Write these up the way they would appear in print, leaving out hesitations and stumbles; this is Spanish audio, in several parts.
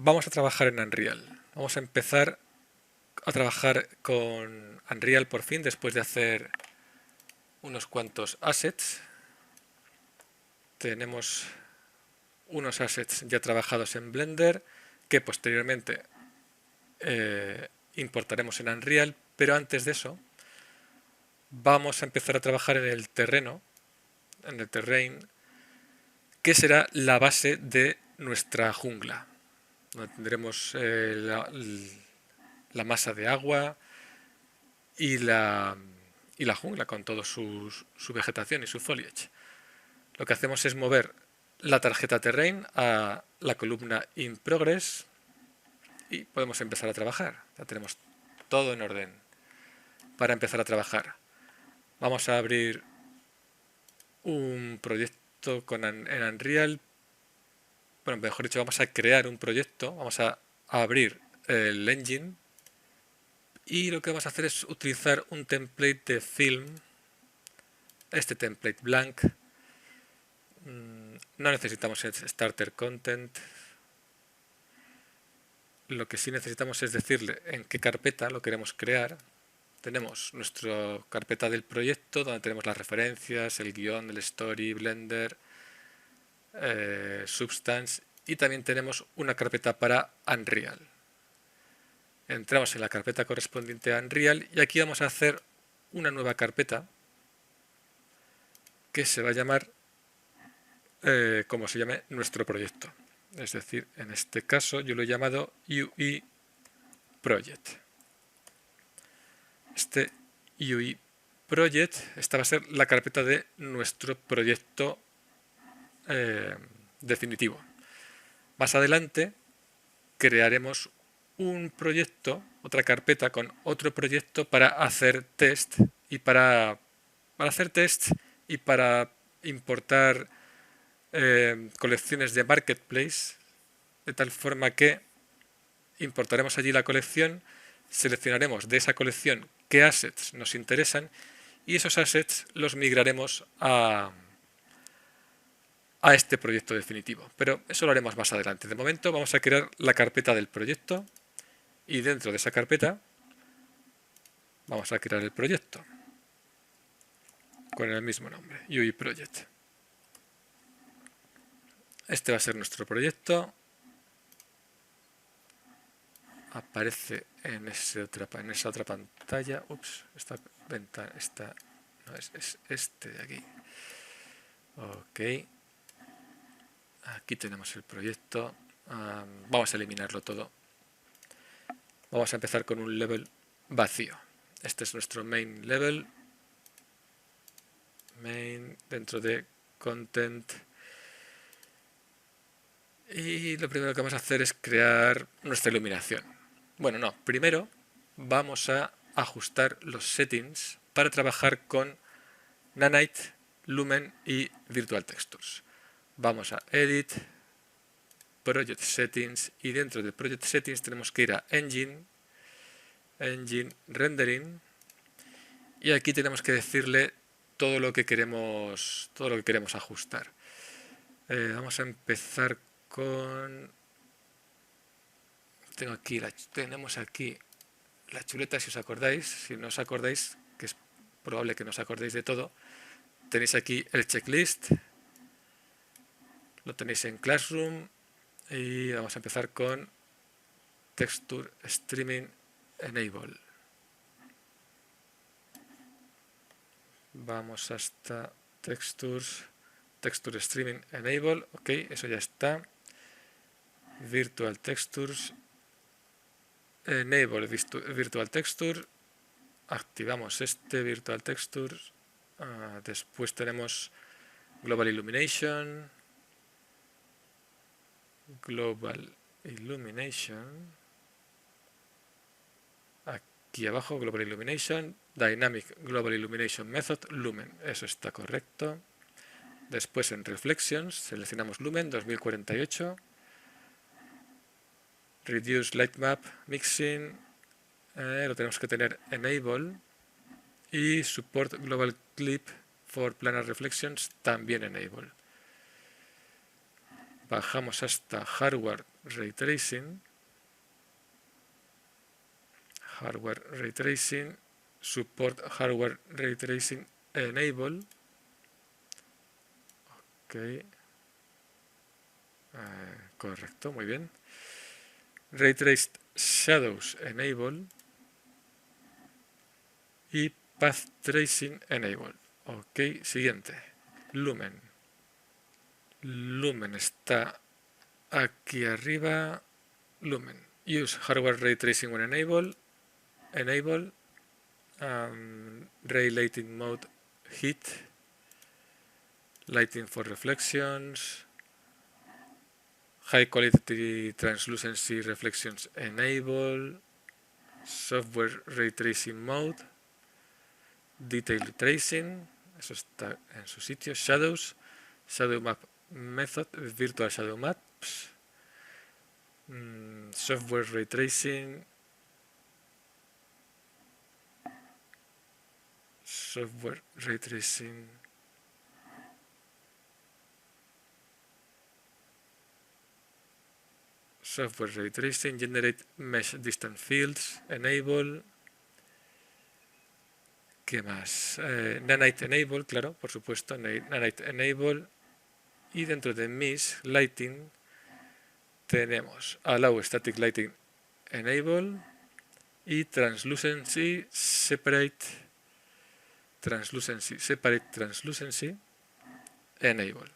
Vamos a trabajar en Unreal. Vamos a empezar a trabajar con Unreal por fin, después de hacer unos cuantos assets. Tenemos unos assets ya trabajados en Blender que posteriormente importaremos en Unreal, pero antes de eso vamos a empezar a trabajar en el terreno, en el terrain, que será la base de nuestra jungla, donde tendremos la masa de agua y la jungla con toda su vegetación y su foliage. Lo que hacemos es mover la tarjeta terrain a la columna in progress y podemos empezar a trabajar. Ya tenemos todo en orden para empezar a trabajar. Vamos a abrir un proyecto en Unreal. Bueno, mejor dicho, vamos a crear un proyecto. Vamos a abrir el engine y lo que vamos a hacer es utilizar un template de film, este template blank. No necesitamos starter content. Lo que sí necesitamos es decirle en qué carpeta lo queremos crear. Tenemos nuestra carpeta del proyecto donde tenemos las referencias, el guión, el story, Blender, Substance, y también tenemos una carpeta para Unreal. Entramos en la carpeta correspondiente a Unreal y aquí vamos a hacer una nueva carpeta que se va a llamar como se llame nuestro proyecto. Es decir, en este caso yo lo he llamado UI Project. Este UI Project, esta va a ser la carpeta de nuestro proyecto definitivo. Más adelante crearemos un proyecto, otra carpeta con otro proyecto para hacer test y para hacer test y para importar colecciones de marketplace, de tal forma que importaremos allí la colección, seleccionaremos de esa colección qué assets nos interesan y esos assets los migraremos a este proyecto definitivo. Pero eso lo haremos más adelante. De momento vamos a crear la carpeta del proyecto y dentro de esa carpeta vamos a crear el proyecto con el mismo nombre, UI Project. Este va a ser nuestro proyecto. Aparece en esa otra pantalla. Ups, esta ventana, esta no es este de aquí. Ok. Aquí tenemos el proyecto. Vamos a eliminarlo todo. Vamos a empezar con un level vacío. Este es nuestro main level. Main dentro de content. Y lo primero que vamos a hacer es crear nuestra iluminación. Bueno, no, primero vamos a ajustar los settings para trabajar con Nanite, Lumen y Virtual Textures. Vamos a Edit, Project Settings y dentro de Project Settings tenemos que ir a Engine, Rendering y aquí tenemos que decirle todo lo que queremos ajustar. Vamos a empezar con... tenemos aquí la chuleta, si os acordáis. Si no os acordáis, que es probable que no os acordéis de todo, tenéis aquí el checklist, lo tenéis en Classroom y vamos a empezar con Texture Streaming Enable. Vamos hasta Texture Streaming Enable, ok, eso ya está. Virtual Textures, Enable Virtual Texture, activamos este Virtual Texture, después tenemos Global Illumination, aquí abajo Global Illumination, Dynamic Global Illumination Method, Lumen, eso está correcto. Después en Reflections seleccionamos Lumen 2048, Reduce Light Map, Mixing, lo tenemos que tener Enable y Support Global Clip for Planar Reflections también Enable. Bajamos hasta Hardware Ray Tracing, Hardware Ray Tracing, Support Hardware Ray Tracing Enable. Ok. Correcto, muy bien. Ray Traced Shadows Enable y Path Tracing Enable. Ok, siguiente. Lumen. Lumen está aquí arriba. Lumen. Use Hardware Ray Tracing when Enable. Enable. Ray Lighting Mode Hit. Lighting for Reflections. High Quality Translucency Reflections Enable. Software Ray Tracing Mode. Detail Tracing. Eso está en su sitio. Shadows. Shadow Map Method. Virtual Shadow Maps. Software Ray Tracing. Software Ray Tracing. Software Ray Tracing. Generate Mesh Distance Fields. Enable. ¿Qué más? Nanite Enable, claro, por supuesto. Nanite Enable. Y dentro de Mesh Lighting tenemos Allow Static Lighting Enable y Translucency Separate Translucency Enable.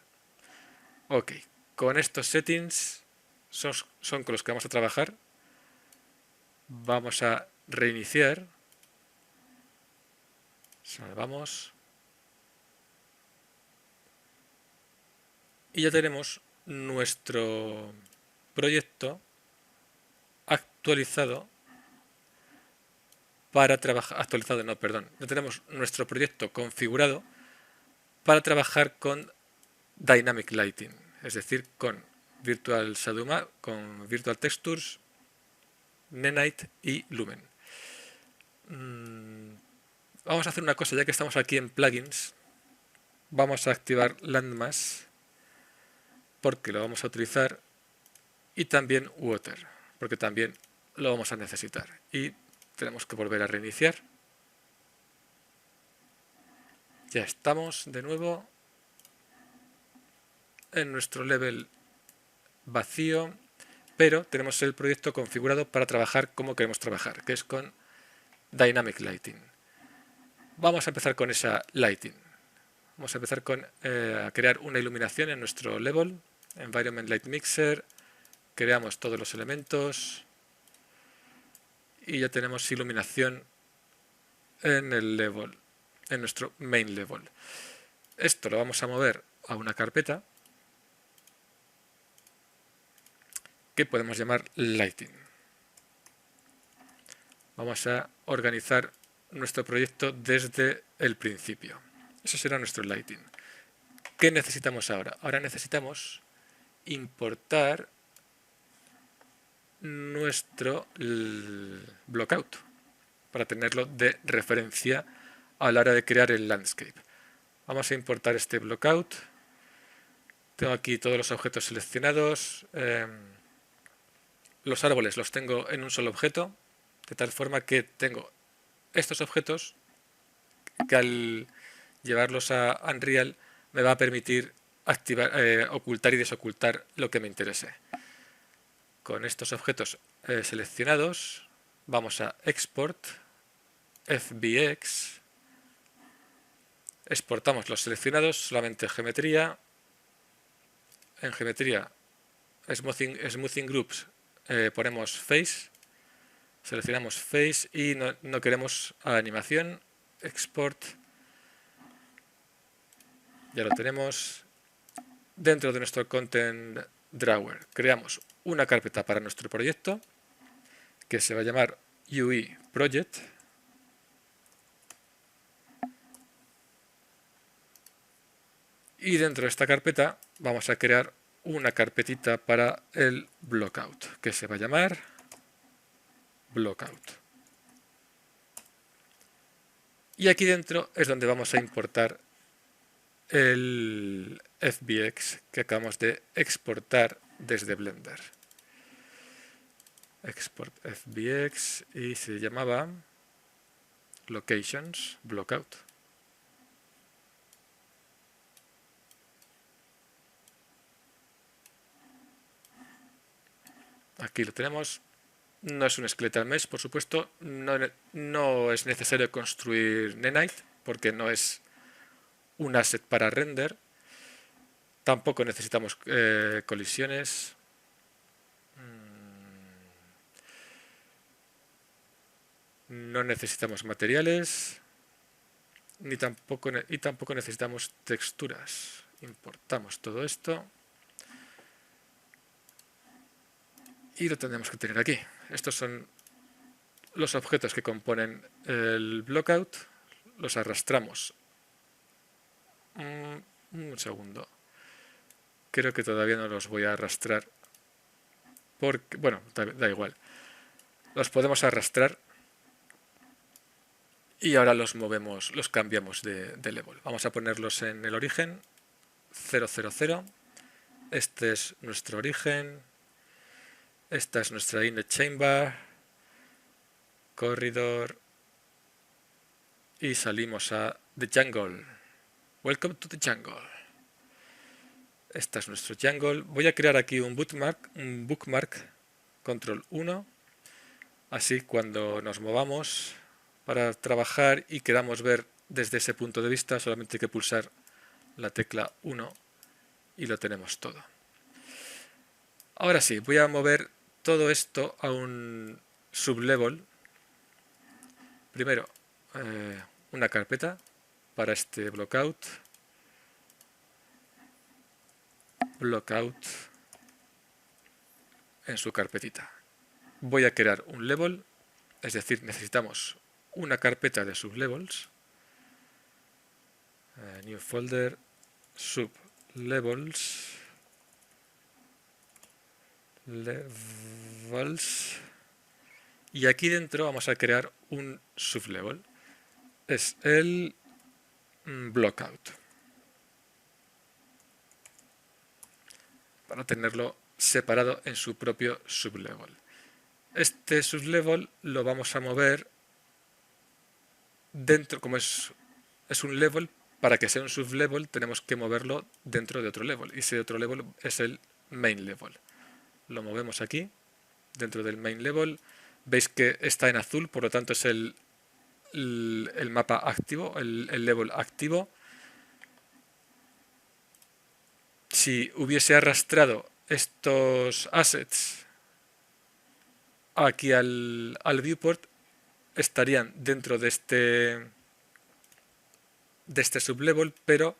Ok, con estos settings son con los que vamos a trabajar. Vamos a reiniciar. Salvamos. Y ya tenemos nuestro proyecto actualizado para trabajar. Ya tenemos nuestro proyecto configurado para trabajar con Dynamic Lighting, es decir, con Virtual Shadow Map, con Virtual Textures, Nanite y Lumen. Vamos a hacer una cosa, ya que estamos aquí en plugins. Vamos a activar Landmass porque lo vamos a utilizar, y también Water porque también lo vamos a necesitar, y tenemos que volver a reiniciar. Ya estamos de nuevo en nuestro level vacío, pero tenemos el proyecto configurado para trabajar como queremos trabajar, que es con Dynamic Lighting. Vamos a empezar con esa Lighting. Vamos a empezar con a crear una iluminación en nuestro level, Environment Light Mixer. Creamos todos los elementos y ya tenemos iluminación en el level, en nuestro main level. Esto lo vamos a mover a una carpeta que podemos llamar Lighting. Vamos a organizar nuestro proyecto desde el principio. Eso será nuestro Lighting. ¿Qué necesitamos ahora? Ahora necesitamos importar nuestro blockout para tenerlo de referencia a la hora de crear el landscape. Vamos a importar este blockout. Tengo aquí todos los objetos seleccionados. Los árboles los tengo en un solo objeto, de tal forma que tengo estos objetos que al llevarlos a Unreal me va a permitir activar, ocultar y desocultar lo que me interese. Con estos objetos seleccionados vamos a Export, FBX, exportamos los seleccionados, solamente geometría. En geometría, Smoothing Groups, ponemos Face, seleccionamos Face y no queremos animación. Export, ya lo tenemos. Dentro de nuestro Content Drawer creamos una carpeta para nuestro proyecto que se va a llamar UI Project. Y dentro de esta carpeta vamos a crear una carpetita para el blockout que se va a llamar Blockout. Y aquí dentro es donde vamos a importar el FBX que acabamos de exportar desde Blender. export fbx y se llamaba locations blockout. Aquí lo tenemos. No es un skeletal mesh, por supuesto. No es necesario construir Nenite porque no es un asset para render. Tampoco necesitamos colisiones. No necesitamos materiales. Y tampoco necesitamos texturas. Importamos todo esto. Y lo tendremos que tener aquí. Estos son los objetos que componen el blockout. Los arrastramos. Un segundo. Creo que todavía no los voy a arrastrar. Porque, bueno, da igual. Los podemos arrastrar. Y ahora los movemos, los cambiamos de level. Vamos a ponerlos en el origen. 0, 0, 0. Este es nuestro origen. Esta es nuestra inner chamber. Corridor. Y salimos a the jungle. Welcome to the jungle. Esta es nuestro jungle. Voy a crear aquí un bookmark, control 1. Así cuando nos movamos para trabajar y queramos ver desde ese punto de vista, solamente hay que pulsar la tecla 1 y lo tenemos todo. Ahora sí, voy a mover todo esto a un sublevel. Primero, una carpeta para este blockout. Blockout en su carpetita. Voy a crear un level, es decir, necesitamos una carpeta de sublevels. New folder, sublevels. Levels. Y aquí dentro vamos a crear un sublevel. Es el blockout. Para tenerlo separado en su propio sublevel. Este sublevel lo vamos a mover dentro, como es un level, para que sea un sublevel tenemos que moverlo dentro de otro level. Y ese otro level es el main level. Lo movemos aquí, dentro del main level. Veis que está en azul, por lo tanto es el mapa activo, el level activo. Si hubiese arrastrado estos assets aquí al viewport, estarían dentro de este sublevel, pero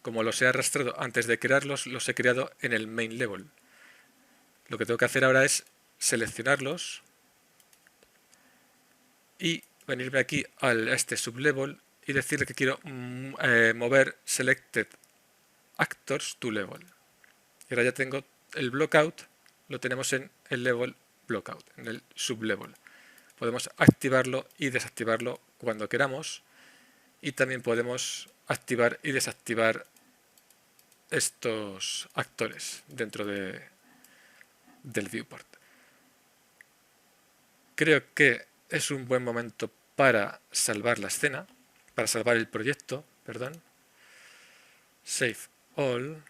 como los he arrastrado antes de crearlos, los he creado en el main level. Lo que tengo que hacer ahora es seleccionarlos y venirme aquí a este sublevel y decirle que quiero mover selected actors to level. Y ahora ya tengo el blockout, lo tenemos en el level blockout, en el sublevel. Podemos activarlo y desactivarlo cuando queramos. Y también podemos activar y desactivar estos actores dentro del viewport. Creo que es un buen momento para salvar la escena, para salvar el proyecto, perdón. Save all.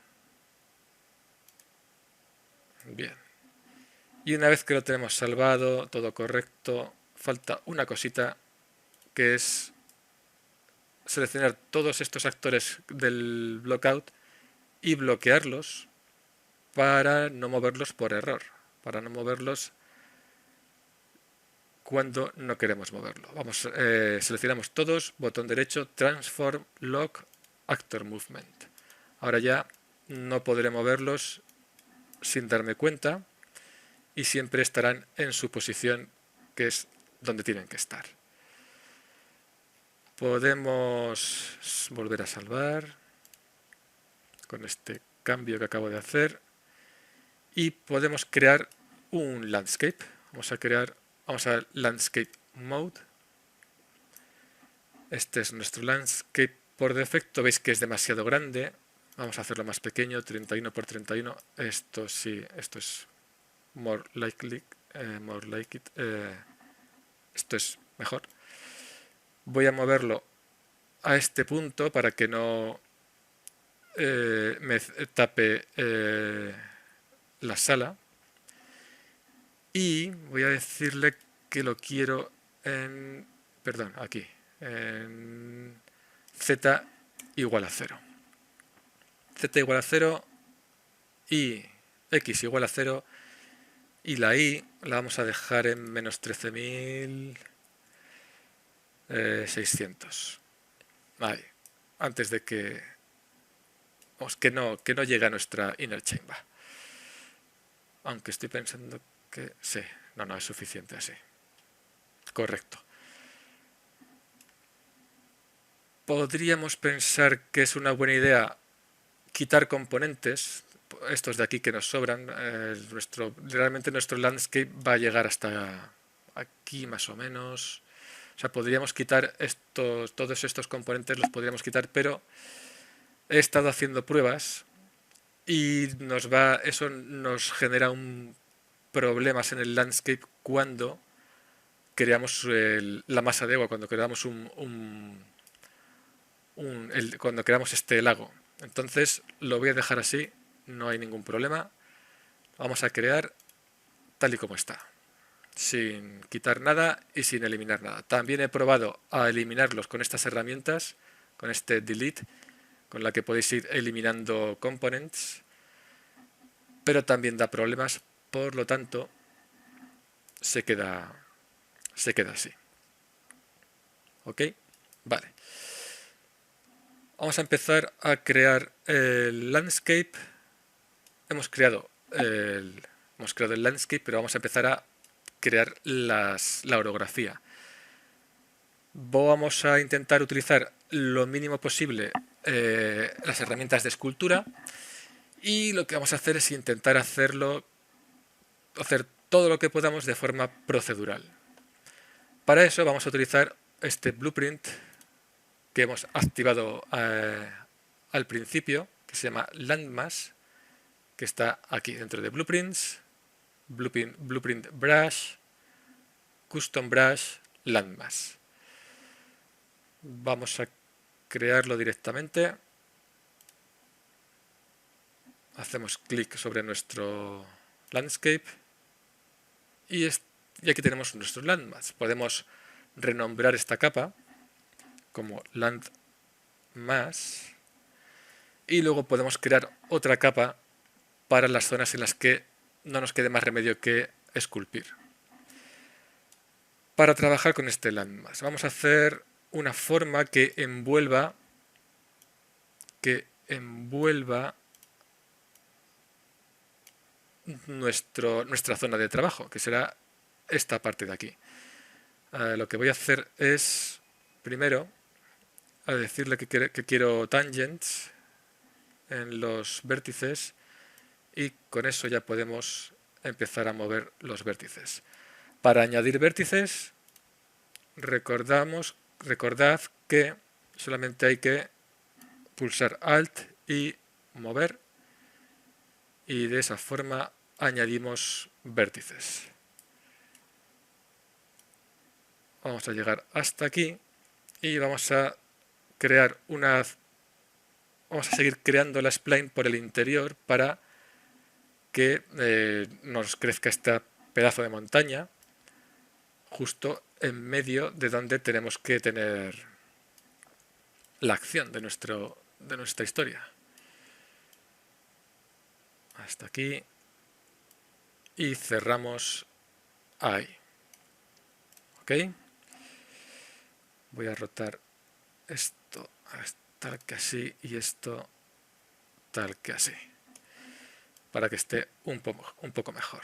Bien. Y una vez que lo tenemos salvado, todo correcto, falta una cosita que es seleccionar todos estos actores del blockout y bloquearlos para no moverlos por error, para no moverlos cuando no queremos moverlo. Seleccionamos todos, botón derecho, Transform, Lock, Actor Movement. Ahora ya no podré moverlos sin darme cuenta y siempre estarán en su posición, que es donde tienen que estar. Podemos volver a salvar con este cambio que acabo de hacer y podemos crear un landscape. Vamos a landscape mode. Este es nuestro landscape por defecto. Veis que es demasiado grande. Vamos a hacerlo más pequeño, 31 por 31. Esto sí, esto es more likely more like it. Esto es mejor. Voy a moverlo a este punto para que no me tape la sala. Y voy a decirle que lo quiero en... Perdón, aquí. En z igual a 0. Z igual a 0 y x igual a 0. Y la y la vamos a dejar en menos 13.600. Ahí. Antes de que... Vamos, que no llegue a nuestra inner chain. Va. Aunque estoy pensando que sí. No, es suficiente así. Correcto. Podríamos pensar que es una buena idea quitar componentes, estos de aquí que nos sobran. Realmente nuestro landscape va a llegar hasta aquí más o menos. O sea, podríamos quitar todos estos componentes, los podríamos quitar, pero he estado haciendo pruebas y eso nos genera problemas en el landscape cuando creamos la masa de agua, cuando creamos cuando creamos este lago. Entonces lo voy a dejar así, no hay ningún problema. Vamos a crear tal y como está, sin quitar nada y sin eliminar nada. También he probado a eliminarlos con estas herramientas, con este delete, con la que podéis ir eliminando components, pero también da problemas, por lo tanto se queda así. ¿Ok? Vale. Vamos a empezar a crear el landscape. Hemos creado el landscape, pero vamos a empezar a crear la orografía. Vamos a intentar utilizar lo mínimo posible las herramientas de escultura, y lo que vamos a hacer es intentar hacer todo lo que podamos de forma procedural. Para eso vamos a utilizar este blueprint que hemos activado al principio, que se llama landmass, que está aquí dentro de blueprints, blueprint brush, custom brush, landmass. Vamos a crearlo directamente. Hacemos clic sobre nuestro landscape y aquí tenemos nuestro landmass. Podemos renombrar esta capa como landmass y luego podemos crear otra capa para las zonas en las que no nos quede más remedio que esculpir. Para trabajar con este landmass vamos a hacer una forma que envuelva nuestra zona de trabajo, que será esta parte de aquí. Lo que voy a hacer es, primero, a decirle que quiero tangents en los vértices, y con eso ya podemos empezar a mover los vértices. Para añadir vértices, recordad que solamente hay que pulsar Alt y mover, y de esa forma añadimos vértices. Vamos a llegar hasta aquí y vamos a seguir creando la spline por el interior para que nos crezca este pedazo de montaña justo en medio de donde tenemos que tener la acción de nuestra historia. Hasta aquí y cerramos ahí. ¿Ok? Voy a rotar esto tal que así y esto tal que así, para que esté un poco mejor.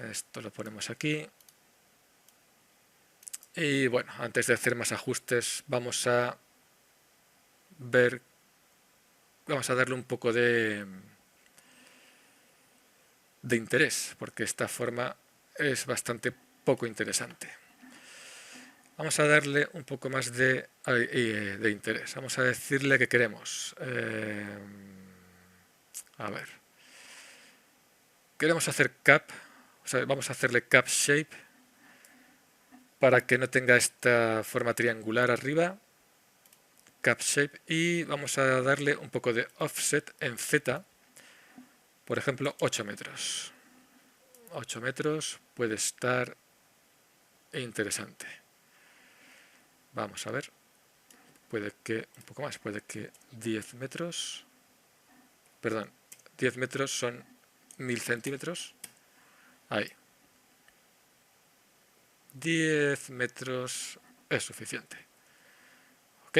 Esto lo ponemos aquí. Y bueno, antes de hacer más ajustes, vamos a darle un poco de interés, porque esta forma es bastante poco interesante. Vamos a darle un poco más de interés. Vamos a decirle que queremos. A ver. queremos hacer cap, o sea, vamos a hacerle cap shape para que no tenga esta forma triangular arriba, cap shape, y vamos a darle un poco de offset en Z, por ejemplo 8 metros. 8 metros puede estar interesante. Vamos a ver, puede que un poco más, puede que 10 metros, perdón, 10 metros son 1000 centímetros, ahí. 10 metros es suficiente. Ok.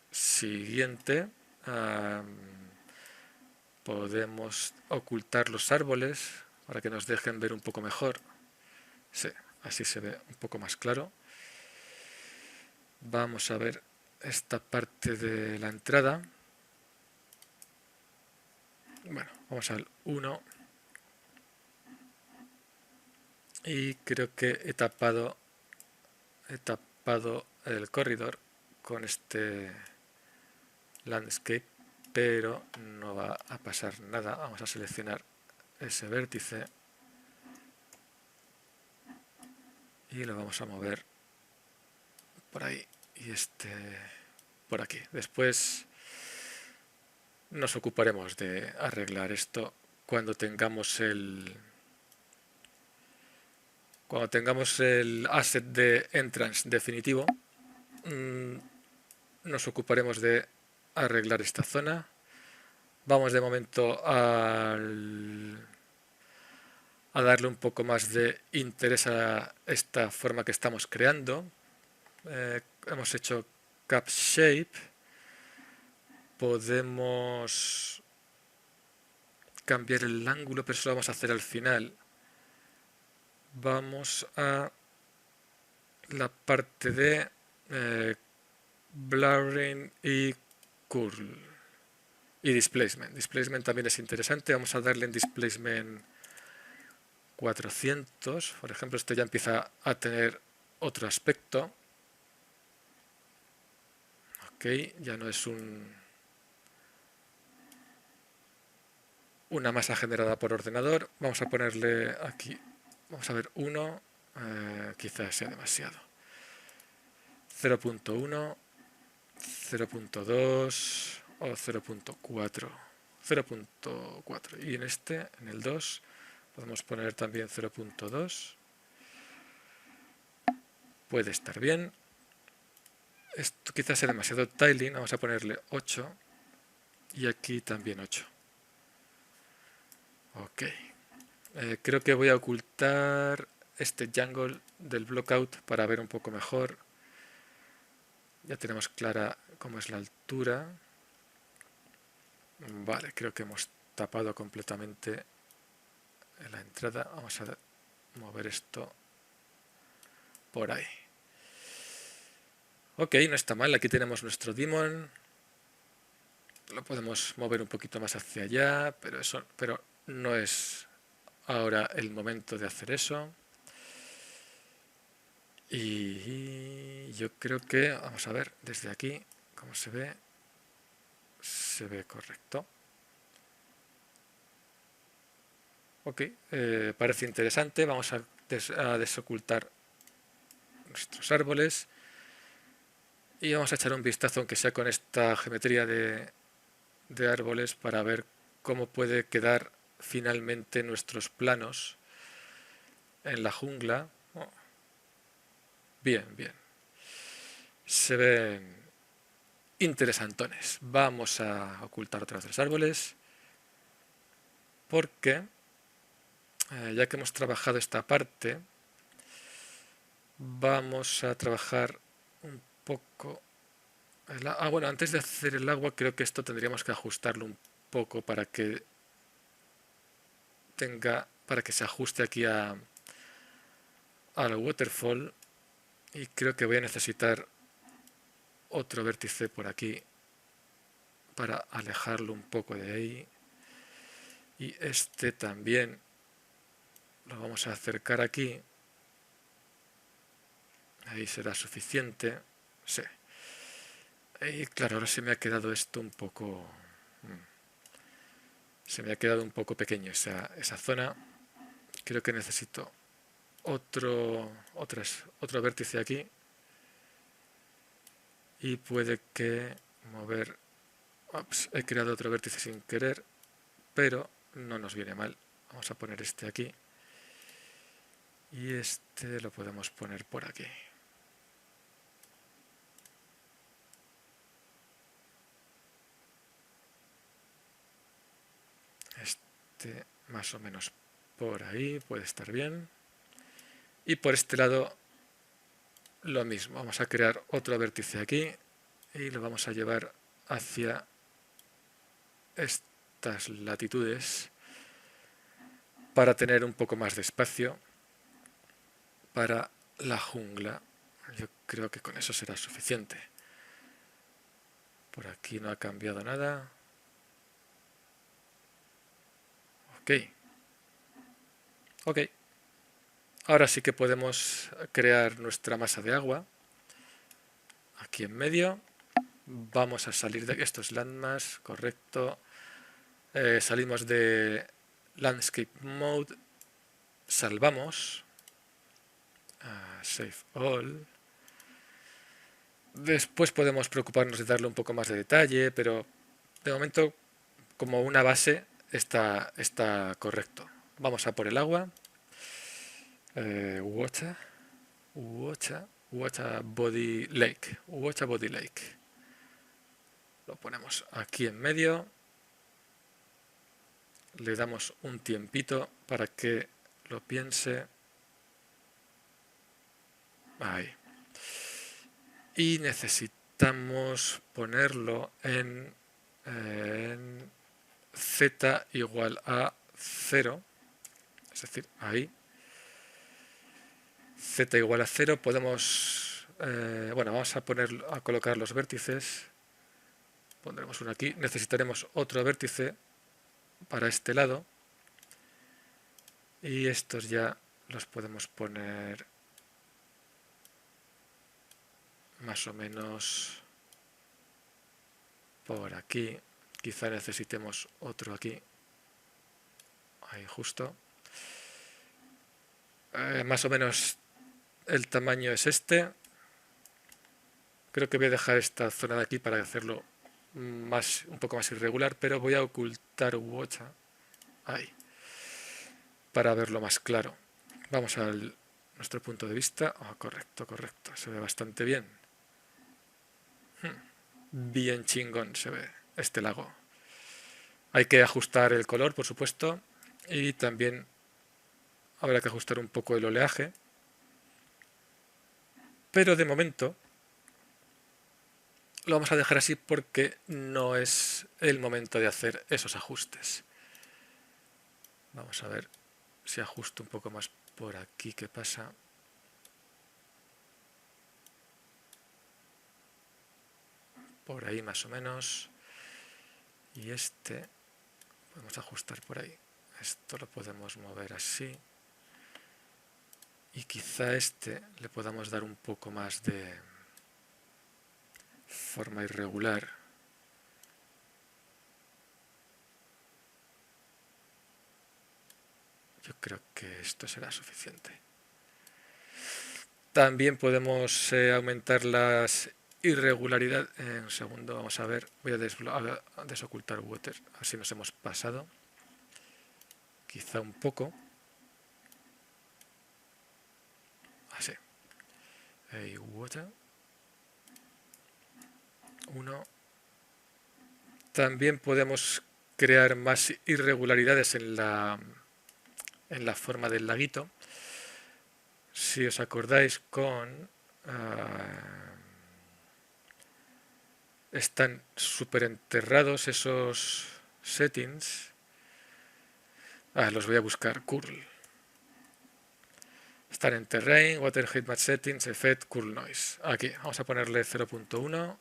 Siguiente. Podemos ocultar los árboles para que nos dejen ver un poco mejor. Sí, así se ve un poco más claro. Vamos a ver esta parte de la entrada. Bueno, vamos al 1. Y creo que he tapado el corredor con este landscape, pero no va a pasar nada. Vamos a seleccionar ese vértice y lo vamos a mover por ahí y este por aquí. Después nos ocuparemos de arreglar esto cuando tengamos el asset de entrance definitivo. Nos ocuparemos de arreglar esta zona. Vamos de momento a darle un poco más de interés a esta forma que estamos creando. Hemos hecho cap shape. Podemos cambiar el ángulo, pero eso lo vamos a hacer al final. Vamos a la parte de blurring y curl y displacement. Displacement también es interesante. Vamos a darle en displacement 400. Por ejemplo, esto ya empieza a tener otro aspecto. Ok, ya no es una masa generada por ordenador. Vamos a ponerle aquí, vamos a ver 1, quizás sea demasiado. 0.1, 0.2 o 0.4. 0.4 y en el 2 podemos poner también 0.2. Puede estar bien. Esto quizás sea demasiado tiling, vamos a ponerle 8 y aquí también 8. Ok, creo que voy a ocultar este jungle del blockout para ver un poco mejor. Ya tenemos clara cómo es la altura. Vale, creo que hemos tapado completamente la entrada. Vamos a mover esto por ahí. Ok, no está mal. Aquí tenemos nuestro daemon. Lo podemos mover un poquito más hacia allá, pero no es ahora el momento de hacer eso. Y yo creo que, vamos a ver desde aquí cómo se ve. Se ve correcto. Ok, parece interesante. Vamos a desocultar nuestros árboles y vamos a echar un vistazo, aunque sea con esta geometría de árboles, para ver cómo puede quedar finalmente nuestros planos en la jungla. Oh, bien, bien. Se ven interesantones. Vamos a ocultar otra vez los árboles porque ya que hemos trabajado esta parte, vamos a trabajar un poco bueno, antes de hacer el agua creo que esto tendríamos que ajustarlo un poco para que se ajuste aquí al waterfall, y creo que voy a necesitar otro vértice por aquí para alejarlo un poco de ahí, y este también lo vamos a acercar aquí. Ahí será suficiente. Sí. Y claro, ahora se me ha quedado esto un poco Se me ha quedado un poco pequeño esa zona. Creo que necesito otro vértice aquí. Y puede que mover... Ups, he creado otro vértice sin querer, pero no nos viene mal. Vamos a poner este aquí. Y este lo podemos poner por aquí. Este más o menos por ahí puede estar bien. Y por este lado lo mismo. Vamos a crear otro vértice aquí y lo vamos a llevar hacia estas latitudes para tener un poco más de espacio para la jungla. Yo creo que con eso será suficiente. Por aquí no ha cambiado nada. Ok. Ahora sí que podemos crear nuestra masa de agua. Aquí en medio. Vamos a salir de... Esto es landmass, correcto. Salimos de Landscape Mode. Salvamos. Save All. Después podemos preocuparnos de darle un poco más de detalle, pero de momento como una base está correcto. Vamos a por el agua. Water Body Lake. Water Body Lake. Lo ponemos aquí en medio. Le damos un tiempito para que lo piense. Ahí. Y necesitamos ponerlo en z igual a 0. Es decir, ahí. Z igual a 0. Podemos... bueno, vamos a colocar los vértices. Pondremos uno aquí. Necesitaremos otro vértice para este lado. Y estos ya los podemos poner más o menos por aquí. Quizá necesitemos otro aquí. Ahí justo. Más o menos el tamaño es este. Creo que voy a dejar esta zona de aquí para hacerlo un poco más irregular, pero voy a ocultar Water ahí para verlo más claro. Vamos a nuestro punto de vista. Correcto, se ve bastante bien. Bien chingón se ve este lago. Hay que ajustar el color, por supuesto, y también habrá que ajustar un poco el oleaje, pero de momento lo vamos a dejar así porque no es el momento de hacer esos ajustes. Vamos a ver si ajusto un poco más por aquí. ¿Qué pasa? Por ahí más o menos. Y este podemos ajustar por ahí. Esto lo podemos mover así. Y quizá este le podamos dar un poco más de forma irregular. Yo creo que esto será suficiente. También podemos aumentar las irregularidades. Un segundo, vamos a ver. Voy a desocultar Water. Así nos hemos pasado. Quizá un poco. Así. Water. 1. También podemos crear más irregularidades en la forma del laguito. Si os acordáis están súper enterrados esos settings. Los voy a buscar. Curl. Están en Terrain, Water Heat Map Settings, Effect, Curl Noise. Aquí, vamos a ponerle 0.1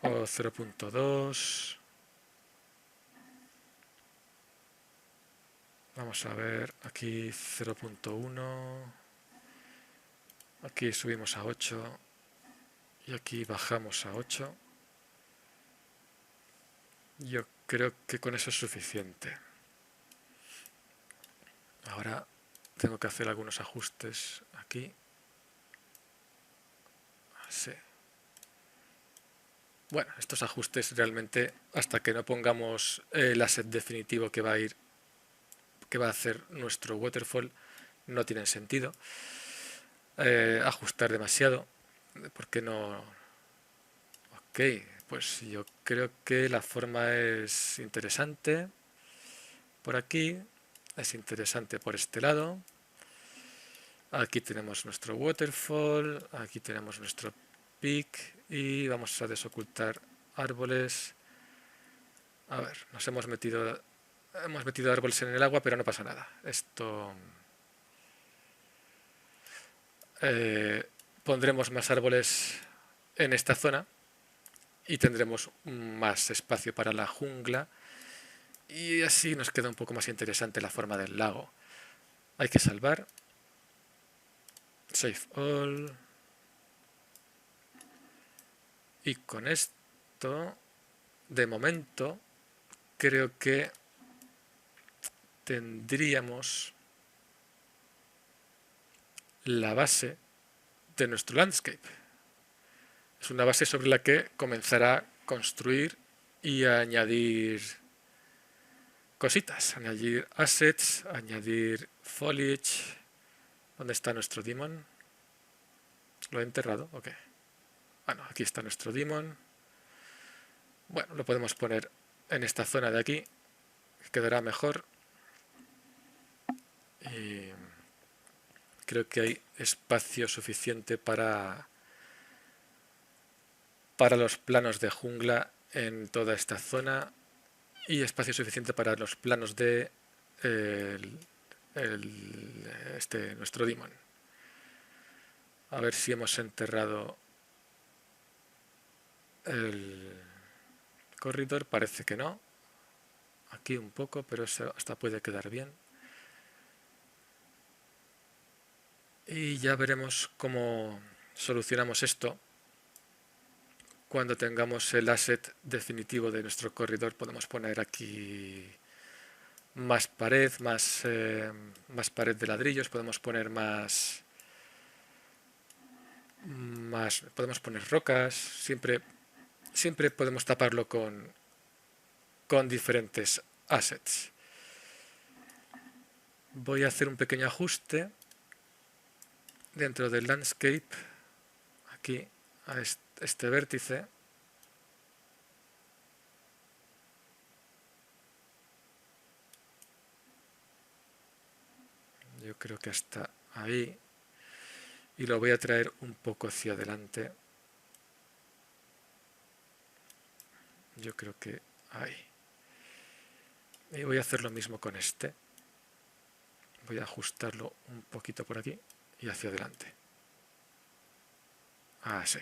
o 0.2. Vamos a ver, aquí 0.1. Aquí subimos a 8. Y aquí bajamos a 8. Yo creo que con eso es suficiente. Ahora tengo que hacer algunos ajustes aquí. Sí. Bueno, estos ajustes realmente, hasta que no pongamos el asset definitivo que va a hacer nuestro waterfall, no tienen sentido. Ajustar demasiado, porque no. Ok, pues yo creo que la forma es interesante por aquí, es interesante por este lado. Aquí tenemos nuestro waterfall, aquí tenemos nuestro peak y vamos a desocultar árboles. A ver, hemos metido árboles en el agua, pero no pasa nada. Esto pondremos más árboles en esta zona y tendremos más espacio para la jungla y así nos queda un poco más interesante la forma del lago. Hay que salvar. Save all. Y con esto, de momento, creo que tendríamos la base de nuestro landscape. Es una base sobre la que comenzará a construir y a añadir cositas, añadir assets, añadir foliage. ¿Dónde está nuestro daemon? ¿Lo he enterrado? Ok. Ah, no, aquí está nuestro daemon. Bueno, lo podemos poner en esta zona de aquí, que quedará mejor. Y creo que hay espacio suficiente para los planos de jungla en toda esta zona y espacio suficiente para los planos de nuestro daemon. A ver si hemos enterrado el corredor, parece que no. Aquí un poco, pero eso hasta puede quedar bien. Y ya veremos cómo solucionamos esto. Cuando tengamos el asset definitivo de nuestro corredor podemos poner aquí más pared, más pared de ladrillos, podemos poner podemos poner rocas, siempre podemos taparlo con diferentes assets. Voy a hacer un pequeño ajuste dentro del landscape, aquí a este vértice. Yo creo que hasta ahí. Y lo voy a traer un poco hacia adelante. Yo creo que ahí. Y voy a hacer lo mismo con este. Voy a ajustarlo un poquito por aquí y hacia adelante. Ah, sí.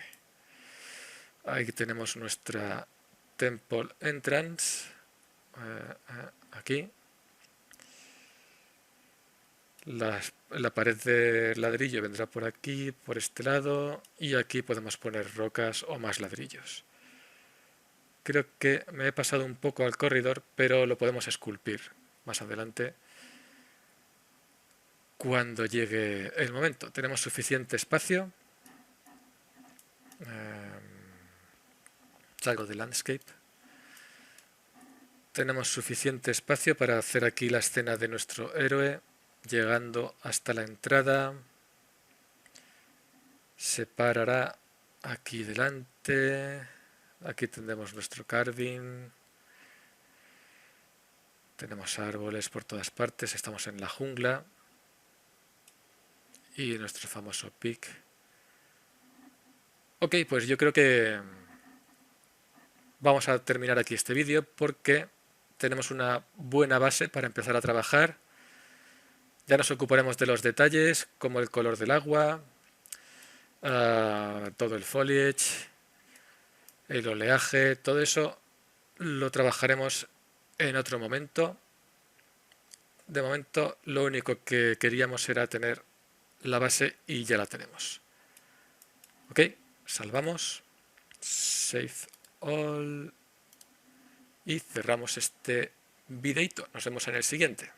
Ahí tenemos nuestra temple entrance. Aquí. La pared de ladrillo vendrá por aquí, por este lado, y aquí podemos poner rocas o más ladrillos. Creo que me he pasado un poco al corredor, pero lo podemos esculpir más adelante cuando llegue el momento. Tenemos suficiente espacio. Salgo de landscape. Tenemos suficiente espacio para hacer aquí la escena de nuestro héroe, llegando hasta la entrada. Se parará aquí delante. Aquí tendremos nuestro carving. Tenemos árboles por todas partes. Estamos en la jungla. Y nuestro famoso peak. Ok, pues yo creo que vamos a terminar aquí este vídeo porque tenemos una buena base para empezar a trabajar. Ya nos ocuparemos de los detalles como el color del agua, todo el foliage, el oleaje, todo eso lo trabajaremos en otro momento. De momento lo único que queríamos era tener la base y ya la tenemos. Ok, salvamos, save all y cerramos este videito. Nos vemos en el siguiente.